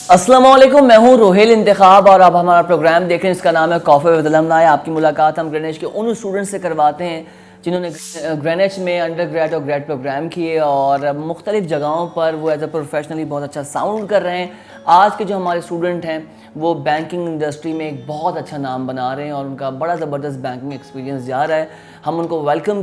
अस्सलामुअलैकुम, मैं हूं रोहेल इंतखाब और आप हमारा प्रोग्राम देख रहे हैं। इसका नाम है कॉफ़ी विद अलमनाई। आपकी मुलाकात हम ग्रेनिच के उन स्टूडेंट्स से करवाते हैं जिन्होंने ग्रेनिच में अंडर ग्रेड और ग्रेड प्रोग्राम किए और मुख्तलिफ जगहों पर वो एज ए प्रोफेशनली बहुत अच्छा साउंड कर रहे हैं। आज के जो हमारे स्टूडेंट हैं वो बैंकिंग इंडस्ट्री में एक बहुत अच्छा नाम बना रहे हैं और उनका बड़ा ज़बरदस्त बैंकिंग एक्सपीरियंस जा रहा है। हम उनको वेलकम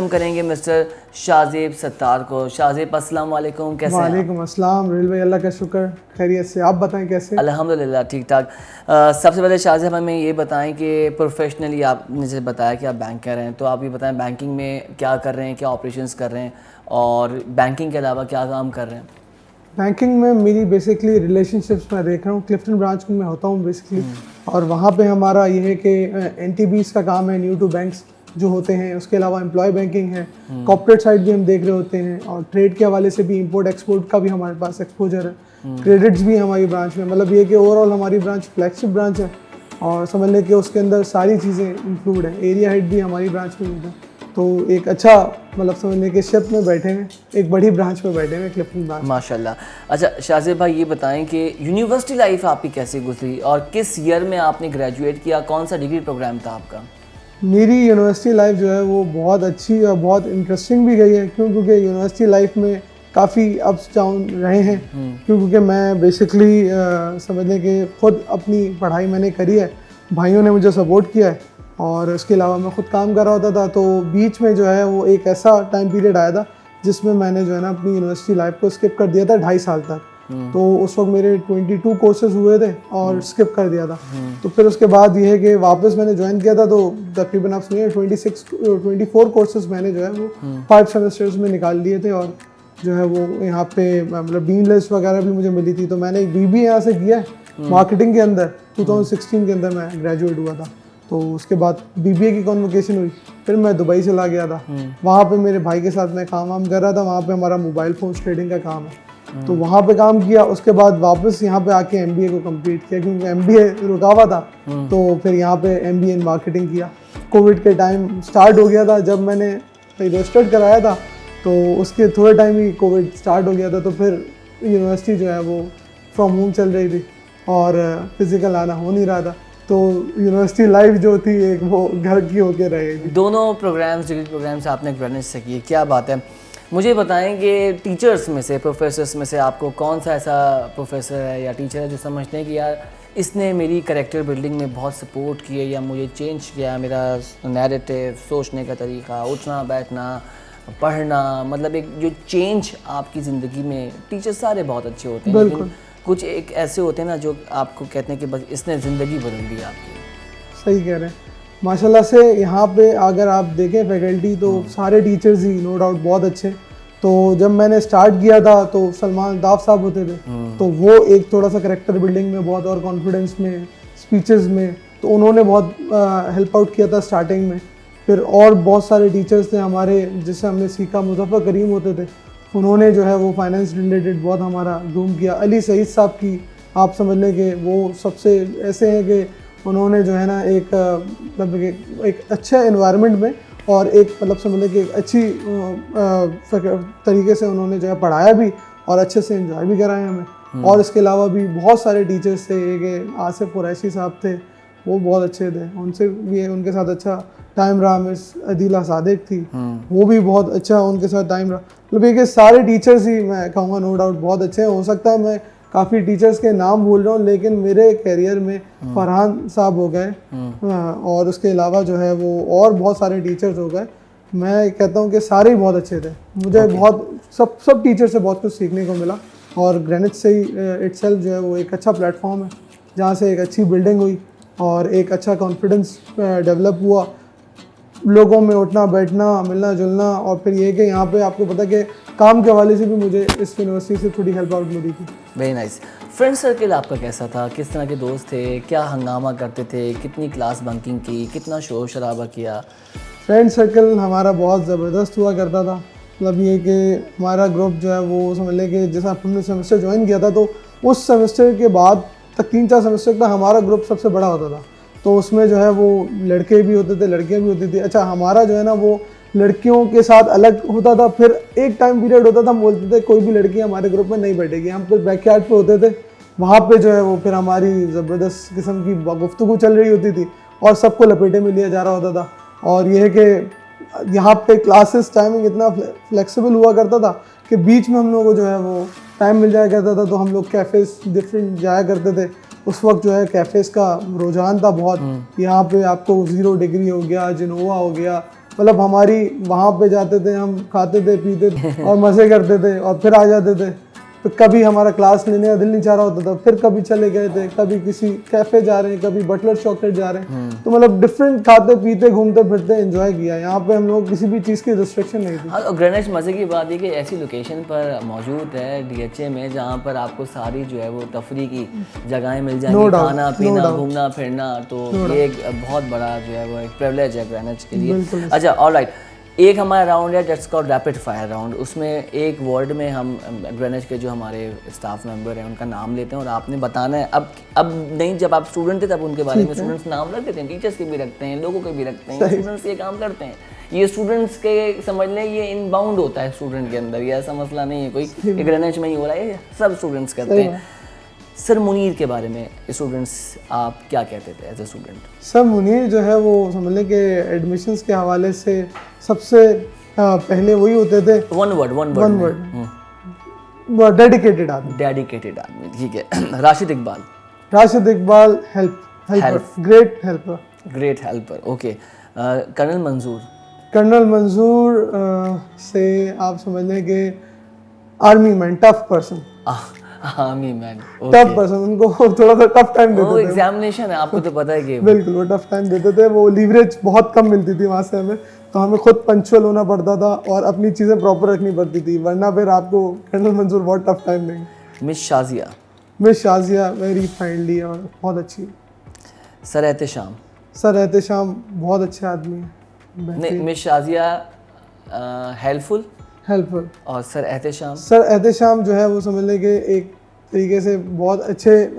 करेंगे मिस्टर शाहज़ेब सत्तार को। शाहज़ेब अस्सलाम वालेकुम, कैसे हैं? वालेकुम अस्सलाम। रेल भाई, अल्लाह का शुक्र, खैरियत से। आप बताएं कैसे? अल्हम्दुलिल्लाह ठीक ठाक। सबसे पहले शाहज़ेब हमें ये बताएं कि प्रोफेशनली आपने जैसे बताया कि आप बैंकर हैं, तो आप ये बताएं बैंकिंग में क्या कर रहे हैं, क्या ऑपरेशंस कर रहे हैं और बैंकिंग के अलावा क्या काम कर रहे हैं? बैंकिंग में मेरी बेसिकली रिलेशनशिप्स मैं देख रहा हूँ। क्लिफ्टन ब्रांच में होता हूँ बेसिकली, और वहाँ पे हमारा ये है कि NTBs का काम है, न्यू टू बैंक्स जो होते हैं। उसके अलावा एम्प्लॉय बैंकिंग है, कॉर्पोरेट साइड भी हम देख रहे होते हैं, और ट्रेड के हवाले से भी इंपोर्ट एक्सपोर्ट का भी हमारे पास एक्सपोजर है। क्रेडिट्स भी हमारी ब्रांच में, मतलब ये कि ओवरऑल हमारी ब्रांच फ्लैगशिप ब्रांच है और समझ लें कि उसके अंदर सारी चीज़ें इंक्लूड है। एरिया हेड भी हमारी ब्रांच में होता है, तो एक अच्छा मतलब समझ लें कि शिप में बैठे हैं, एक बड़ी ब्रांच में बैठे हैं क्लिफ्टन ब्रांच। माशाल्लाह। अच्छा शाहज़ेब भाई, ये बताएं कि यूनिवर्सिटी लाइफ आपकी कैसे गुजरी और किस ईयर में आपने ग्रेजुएट किया, कौन सा डिग्री प्रोग्राम था आपका? मेरी यूनिवर्सिटी लाइफ जो है वो बहुत अच्छी और बहुत इंटरेस्टिंग भी गई है, क्योंकि यूनिवर्सिटी लाइफ में काफ़ी अप्स डाउन रहे हैं। क्योंकि मैं बेसिकली समझ लें कि ख़ुद अपनी पढ़ाई मैंने करी है, भाइयों ने मुझे सपोर्ट किया है, और उसके अलावा मैं ख़ुद काम कर रहा होता था। तो बीच में जो है वो एक ऐसा टाइम पीरियड आया था जिसमें मैंने जो है ना अपनी यूनिवर्सिटी लाइफ को स्किप कर दिया था 2.5 साल तक। तो उस वक्त मेरे 22 कोर्सेज हुए थे और स्किप कर दिया था। तो फिर उसके बाद ये है कि वापस मैंने ज्वाइन किया था, तो तकरीबन आप सुनिए 24 कोर्सेज मैंने जो है वो 5 सेमेस्टर्स में निकाल लिए थे, और जो है वो यहाँ पे मतलब डीन लिस्ट वगैरह भी मुझे मिली थी। तो मैंने एक BBA यहाँ से किया है मार्केटिंग के अंदर। 2016 के अंदर मैं ग्रेजुएट हुआ था। तो उसके बाद BBA की कॉन्वोकेशन हुई, फिर मैं दुबई चला गया था। वहाँ पे मेरे भाई के साथ मैं काम कर रहा था। वहाँ पे हमारा मोबाइल फ़ोन ट्रेडिंग का काम है, तो वहाँ पे काम किया। उसके बाद वापस यहाँ पे आके MBA को कंप्लीट किया, क्योंकि MBA रुका हुआ था। तो फिर यहाँ पे MBA इन मार्केटिंग किया। कोविड के टाइम स्टार्ट हो गया था, जब मैंने रजिस्टर्ड कराया था तो उसके थोड़े टाइम ही कोविड स्टार्ट हो गया था। तो फिर यूनिवर्सिटी जो है वो फ्रॉम होम चल रही थी और फिज़िकल आना हो नहीं रहा था। तो यूनिवर्सिटी लाइफ जो थी एक वो घर की होके रहेगी। दोनों प्रोग्राम्स, डिग्री प्रोग्राम्स आपने ग्रेनिच से किए, क्या बात है। मुझे बताएं कि टीचर्स में से, प्रोफेसर्स में से आपको कौन सा ऐसा प्रोफेसर है या टीचर है जो समझते हैं कि यार इसने मेरी कैरेक्टर बिल्डिंग में बहुत सपोर्ट की है या मुझे चेंज किया, मेरा नैरेटिव, सोचने का तरीका, उठना बैठना, पढ़ना, मतलब एक जो चेंज आपकी ज़िंदगी में। टीचर सारे बहुत अच्छे होते हैं, लेकिन कुछ एक ऐसे होते हैं ना जो आपको कहते हैं कि बस इसने ज़िंदगी बदल दी आपकी। सही कह रहे हैं। माशाल्लाह से यहाँ पे अगर आप देखें फैकल्टी तो सारे टीचर्स ही नो डाउट बहुत अच्छे। तो जब मैंने स्टार्ट किया था तो सलमान अल्ताफ़ साहब होते थे, तो वो एक थोड़ा सा करेक्टर बिल्डिंग में बहुत, और कॉन्फिडेंस में, स्पीचेस में, तो उन्होंने बहुत हेल्प आउट किया था स्टार्टिंग में। फिर और बहुत सारे टीचर्स थे हमारे जिससे हमने सीखा। मुज़फ़्फ़र करीम होते थे, उन्होंने जो है वो फाइनेंस रिलेटेड बहुत हमारा ग्रूम किया। अली सईद साहब की आप समझ लें कि वो सबसे ऐसे हैं कि उन्होंने जो है ना एक मतलब एक अच्छे एनवायरनमेंट में और एक मतलब समझ लें कि एक अच्छी तरीके से उन्होंने जो है पढ़ाया भी और अच्छे से एंजॉय भी कराया हमें। और इसके अलावा भी बहुत सारे टीचर्स थे। एक आसिफ कुरैशी साहब थे, वो बहुत अच्छे थे, उनसे भी उनके साथ अच्छा टाइम रहा। मिस अदीला सादिक थी, वो भी बहुत अच्छा उनके साथ टाइम रहा। मतलब ये कि सारे टीचर्स ही मैं कहूँगा नो डाउट बहुत अच्छे हैं। हो सकता है मैं काफ़ी टीचर्स के नाम भूल रहा हूँ, लेकिन मेरे कैरियर में फरहान साहब हो गए, और उसके अलावा जो है वो और बहुत सारे टीचर्स हो गए। मैं कहता हूँ कि सारे ही बहुत अच्छे थे। मुझे बहुत सब टीचर से बहुत कुछ सीखने को मिला, और ग्रेनिच से ही इटसेल्फ जो है वो एक अच्छा प्लेटफॉर्म है जहाँ से एक अच्छी बिल्डिंग हुई और एक अच्छा कॉन्फिडेंस डेवलप हुआ, लोगों में उठना बैठना, मिलना जुलना। और फिर ये कि यहाँ पे आपको पता कि काम के हवाले से भी मुझे इस यूनिवर्सिटी से थोड़ी हेल्प आउट मिली थी। Very nice. फ्रेंड सर्कल आपका कैसा था, किस तरह के दोस्त थे, क्या हंगामा करते थे, कितनी क्लास बंकिंग की, कितना शोर शराबा किया? फ्रेंड सर्कल हमारा बहुत ज़बरदस्त हुआ करता था। मतलब ये कि हमारा ग्रुप जो है वो समझ लें कि जैसा हमने सेमेस्टर ज्वाइन किया था, तो उस सेमेस्टर के बाद तक 3-4 सेमेस्टर तक हमारा ग्रुप सबसे बड़ा होता था। तो उसमें जो है वो लड़के भी होते थे, लड़कियां भी होती थी। अच्छा, हमारा जो है ना वो लड़कियों के साथ अलग होता था। फिर एक टाइम पीरियड होता था, हम बोलते थे कोई भी लड़की हमारे ग्रुप में नहीं बैठेगी। हम फिर बैकयार्ड पे होते थे, वहाँ पे जो है वो फिर हमारी ज़बरदस्त किस्म की गुफ्तगू चल रही होती थी और सबको लपेटे में लिया जा रहा होता था। और यह है कि यहाँ पे क्लासेस टाइमिंग इतना फ्लेक्सिबल हुआ करता था कि बीच में हम लोगों को जो है वो टाइम मिल जाया करता था, तो हम लोग कैफ़ेज़ डिफरेंट जाया करते थे। उस वक्त जो है कैफ़ेज़ का रुझान था बहुत। यहाँ पे आपको 0 डिग्री हो गया, जिनोवा हो गया, मतलब हमारी वहाँ पे जाते थे, हम खाते थे पीते थे और मज़े करते थे और फिर आ जाते थे। तो कभी हमारा क्लास लेने का दिल नहीं चाह रहा होता था, फिर कभी चले गए थे, कभी किसी कैफ़े जा रहे हैं, कभी बटलर चॉकलेट जा रहे हैं। तो मतलब डिफरेंट खाते पीते घूमते फिरते एंजॉय किया। यहाँ पे हम लोग किसी भी चीज़ की रिस्ट्रिक्शन नहीं थी। हाँ, और ग्रेनिच मज़े की बात है कि ऐसी लोकेशन पर मौजूद है DHA में जहाँ पर आपको सारी जो है वो तफरी की जगहें मिल जाएंगी, खाना पीना घूमना फिरना। तो ये एक बहुत बड़ा जो है वो एक प्रिविलेज है ग्रेनिच के लिए। अच्छा, ऑलराइट, एक हमारा राउंड है that's called rapid fire round. उसमें एक वर्ड में हम ग्रेनिच के जो हमारे स्टाफ मेंबर हैं उनका नाम लेते हैं और आपने बताना है। अब नहीं, जब आप स्टूडेंट थे तब उनके बारे में स्टूडेंट्स नाम रख देते हैं, टीचर्स के भी रखते हैं, लोगों के भी रखते हैं, स्टूडेंट्स ये काम करते हैं। ये स्टूडेंट्स के समझ लें ये इनबाउंड होता है स्टूडेंट के अंदर, ये ऐसा मसला नहीं है कोई कि ग्रेनिच में ही हो रहा है, सब स्टूडेंट्स करते हैं। सर मुनीर के बारे में स्टूडेंट्स आप क्या कहते थे as a student? Sir Munir जो है वो समझ लें कि एडमिशन्स के हवाले से सबसे पहले वही होते थे। वन वर्ड डेडिकेटेड आदमी, ठीक है। Rashid Iqbal help great helper, okay. Colonel Manzoor से आप समझ लें कि army man, tough person, tough person. उनको थोड़ा सा टफ टाइम देते थे। एग्जामिनेशन है, आपको तो पता है कि बिल्कुल वो टफ टाइम देते थे। वो लीवरेज बहुत कम मिलती थी वहाँ से हमें, तो हमें खुद पंक्चुअल होना पड़ता था और अपनी चीज़ें प्रॉपर रखनी पड़ती थी, वरना फिर आपको कर्नल मंजूर बहुत टफ टाइम देंगे। मिस शाजिया वेरी फ्रेंडली और बहुत अच्छी। सर एहतेशाम बहुत अच्छे आदमी हैं। नहीं, मिस शाजिया हेल्पफुल और सर एहतेशाम जो है वो समझ लें कि एक तरीके से बहुत अच्छे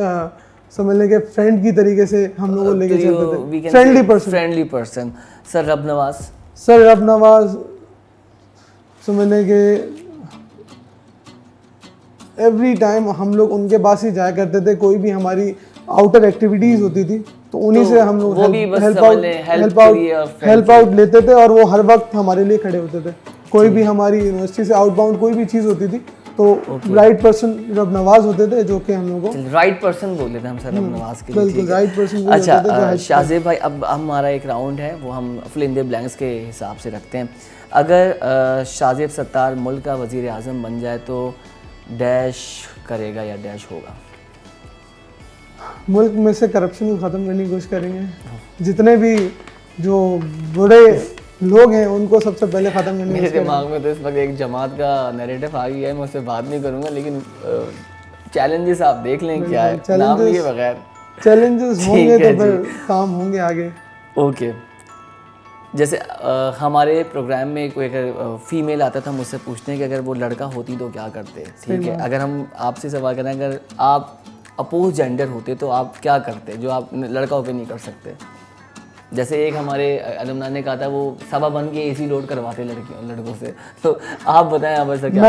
समझ लें कि फ्रेंड की तरीके से हम लोग को लेके चलते थे, फ्रेंडली पर्सन। सर रब नवाज समझ लें कि एवरी टाइम हम लोग उनके पास ही जाया करते थे। कोई भी हमारी आउटर एक्टिविटीज़ होती थी तो उन्हीं से हम लोग हेल्प आउट लेते थे और वो हर वक्त हमारे लिए खड़े होते थे। कोई भी हमारी यूनिवर्सिटी से आउटबाउंड कोई भी चीज़ होती थी तो राइट पर्सन रब नवाज होते थे, जो कि हम लोगों को राइट पर्सन बोल लेते हैं हम सर रब नवाज के लिए। बिल्कुल राइट पर्सन। अच्छा शाहजेब भाई, अब हमारा एक राउंड है वो हम फिल इन द ब्लैंक्स के हिसाब से रखते हैं। अगर शाहजेब सत्तार मुल्क का वज़ीर आज़म बन जाए तो डैश करेगा या डैश होगा? मुल्क में से करप्शन को ख़त्म करने की कोशिश करेंगे। जितने भी जो बुरे लोग हैं उनको सबसे पहले ख़त्म करने की कोशिश करेंगे। मेरे दिमाग में तो इस वक्त एक जमात का नैरेटिव आ गया है, मैं उससे बात नहीं करूँगा, लेकिन चैलेंजेस आप देख लें क्या है, नाम लिए बगैर चैलेंजेस होंगे तो फिर काम होंगे आगे। ओके, जैसे हमारे प्रोग्राम में कोई अगर फीमेल आता था, मुझसे पूछते हैं कि अगर वो लड़का होती तो क्या करते, ठीक है। अगर हम आपसे सवाल करें, अगर आप अपोज जेंडर होते तो आप क्या करते जो आप लड़का होकर नहीं कर सकते? जैसे एक हमारे अलुमना ने कहा था वो सभा बन के AC लोड करवाते लड़कों से, तो आप बताएं आप ऐसा क्या?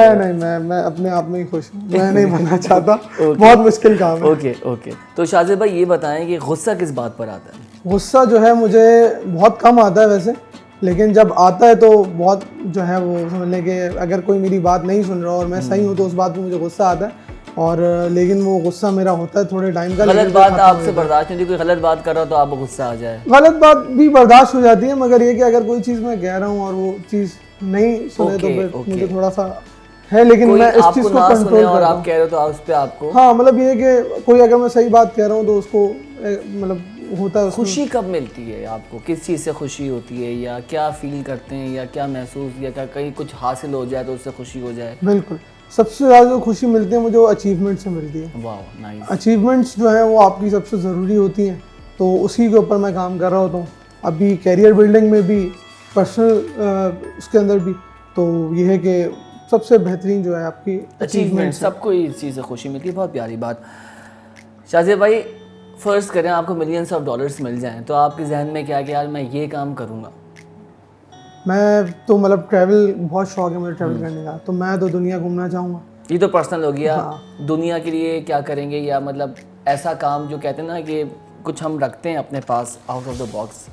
मैं अपने आप में ही खुश हूँ, मैं नहीं बनना चाहता। बहुत मुश्किल काम है। ओके। तो शाहजेब भाई ये बताएं कि गुस्सा किस बात पर आता है? गुस्सा जो है मुझे बहुत कम आता है वैसे, लेकिन जब आता है तो बहुत जो है वो समझ लें कि अगर कोई मेरी बात नहीं सुन रहा और मैं सही हूँ तो उस बात पर मुझे गुस्सा आता है। और लेकिन वो गुस्सा मेरा होता है थोड़े टाइम का। गलत बात आपसे बर्दाश्त नहीं, कोई गलत बात कर रहा हो तो आपको गुस्सा आ जाए? गलत बात भी बर्दाश्त हो जाती है, मगर ये कि अगर कोई चीज़ मैं कह रहा हूँ और वो चीज़ नहीं सुने तो फिर मुझे थोड़ा सा है, लेकिन मैं इस चीज़ को कंट्रोल और आप कह रहे हो तो उस पे आपको हाँ मतलब ये कि कोई अगर मैं सही बात कह रहा हूँ तो उसको मतलब होता है। खुशी कब मिलती है आपको, किस चीज़ से खुशी होती है, या क्या फील करते हैं, या क्या महसूस, या क्या कहीं कुछ हासिल हो जाए तो उससे खुशी हो जाए? बिल्कुल, सबसे ज़्यादा जो खुशी मिलती है मुझे वो अचीवमेंट से मिलती है। वाह नाइस। अचीवमेंट्स जो हैं वो आपकी सबसे ज़रूरी होती हैं, तो उसी के ऊपर मैं काम कर रहा होता हूँ अभी, कैरियर बिल्डिंग में भी, पर्सनल उसके अंदर भी। तो ये है कि सबसे बेहतरीन जो है आपकी अचीवमेंट, सबको इस चीज़ से खुशी मिलती है। बहुत प्यारी बात। शाहजेब भाई, फ़र्ज़ करें आपको मिलियंस ऑफ डॉलर्स मिल जाएं तो आपके जहन में क्या कि यार मैं ये काम करूँगा? मैं तो मतलब ट्रैवल बहुत शौक है मुझे ट्रैवल करने का, तो मैं तो दुनिया घूमना चाहूँगा। ये तो पर्सनल हो गया। हाँ। दुनिया के लिए क्या करेंगे, या मतलब ऐसा काम जो कहते हैं ना कि कुछ हम रखते हैं अपने pass out of the box,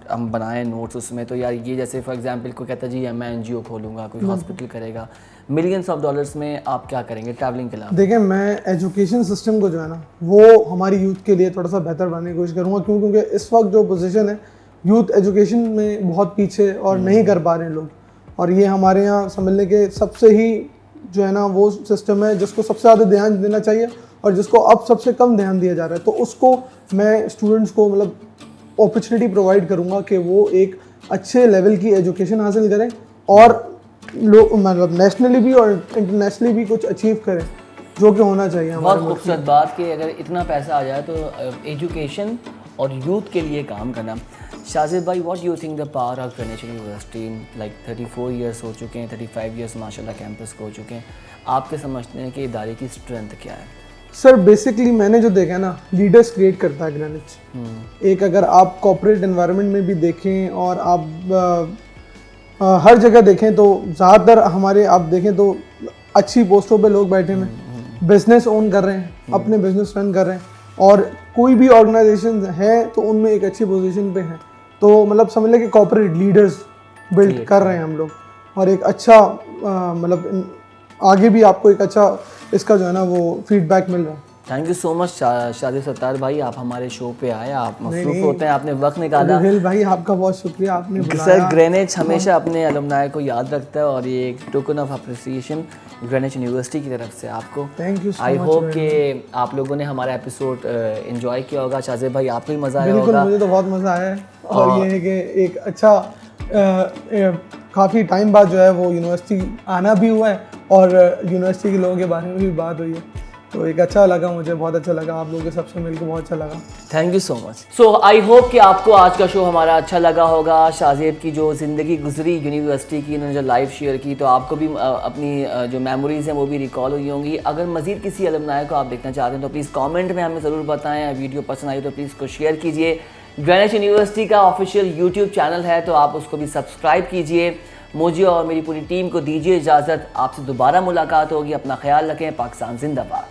हम बनाएं नोट्स उसमें, तो यार ये जैसे फॉर एग्जांपल कोई कहता है जी मैं एनजीओ खोलूँगा, कोई हॉस्पिटल करेगा, मिलियंस ऑफ डॉलर्स में आप क्या करेंगे ट्रैवलिंग के अलावा? देखिए, मैं एजुकेशन सिस्टम को जो है ना वो हमारी यूथ के लिए थोड़ा सा बेहतर बनाने की कोशिश करूँगा, क्योंकि इस वक्त जो पोजीशन है यूथ एजुकेशन में बहुत पीछे और नहीं कर पा रहे हैं लोग, और ये हमारे यहाँ समझने के सबसे ही जो है ना वो सिस्टम है जिसको सबसे ज़्यादा ध्यान देना चाहिए और जिसको अब सबसे कम ध्यान दिया जा रहा है। तो उसको मैं स्टूडेंट्स को मतलब अपॉर्चुनिटी प्रोवाइड करूँगा कि वो एक अच्छे लेवल की एजुकेशन हासिल करें और लोग मतलब नेशनली भी और इंटरनेशनली भी कुछ अचीव करें, जो कि होना चाहिए हमारे बहुत खूबसूरत बात कि अगर इतना पैसा आ जाए तो एजुकेशन और यूथ के लिए काम करना। शाजिद भाई, what you think the power of Ganesh university, like 34 years हो चुके हैं, 35 इयर्स माशाल्लाह कैंपस को हो चुके हैं, आपके समझते हैं कि इदारे की स्ट्रेंथ क्या है? सर बेसिकली मैंने जो देखा है ना, लीडर्स क्रिएट करता है ग्रेनिच। एक अगर आप कॉर्पोरेट एनवायरनमेंट में भी देखें और आप हर जगह देखें तो ज़्यादातर हमारे आप देखें तो अच्छी पोस्टों पे लोग बैठे हैं, बिजनेस ओन कर रहे हैं, अपने बिजनेस रन कर रहे हैं, और कोई भी ऑर्गेनाइजेशन है तो उनमें एक अच्छी पोजीशन पे हैं। तो मतलब समझ लें कि कॉर्पोरेट लीडर्स बिल्ड कर रहे हैं हम लोग, और एक अच्छा मतलब आगे भी आपको एक अच्छा इसका जो है ना वो फीडबैक मिल रहा है। Thank you so much Shajid Sattar भाई, आप हमारे शो पे आए, आप मसरूफ होते हैं, आपने वक्त निकाला। रुहेल भाई आपका बहुत शुक्रिया, आपने बुलाया। सर ग्रेनेच हमेशा अपने अलुमनाई को याद रखता है, और ये एक टोकन ऑफ अप्रिसिएशन ग्रेनेच यूनिवर्सिटी की तरफ से आपको। Thank you so much. I hope कि आप लोगों ने हमारा एपिसोड एंजॉय किया होगा। शाजिद भाई आपको भी मज़ा आया बिल्कुल, होगा। मुझे तो बहुत मज़ा आया है, और ये है कि एक अच्छा काफ़ी टाइम बाद जो है वो यूनिवर्सिटी आना भी हुआ है, और यूनिवर्सिटी के लोगों के बारे में भी बात हुई है, तो एक अच्छा लगा, मुझे बहुत अच्छा लगा, आप लोगों के सबसे मिलकर बहुत अच्छा लगा। Thank you so much. So I hope कि आपको आज का शो हमारा अच्छा लगा होगा। शाजिद की जो ज़िंदगी गुजरी यूनिवर्सिटी की, इन्होंने जो लाइफ शेयर की, तो आपको भी अपनी जो मेमोरीज़ हैं वो भी रिकॉल हुई होंगी। अगर मज़ीद किसी अलुमनाई को आप देखना चाहते हैं तो प्लीज़ कमेंट में हमें ज़रूर बताएं। वीडियो पसंद आई तो प्लीज़ उसको शेयर कीजिए। ग्रेनेच यूनिवर्सिटी का ऑफिशियल यूट्यूब चैनल है, तो आप उसको भी सब्सक्राइब कीजिए। मुझे और मेरी पूरी टीम को दीजिए इजाज़त, आपसे दोबारा मुलाकात होगी। अपना ख्याल रखें। पाकिस्तान जिंदाबाद।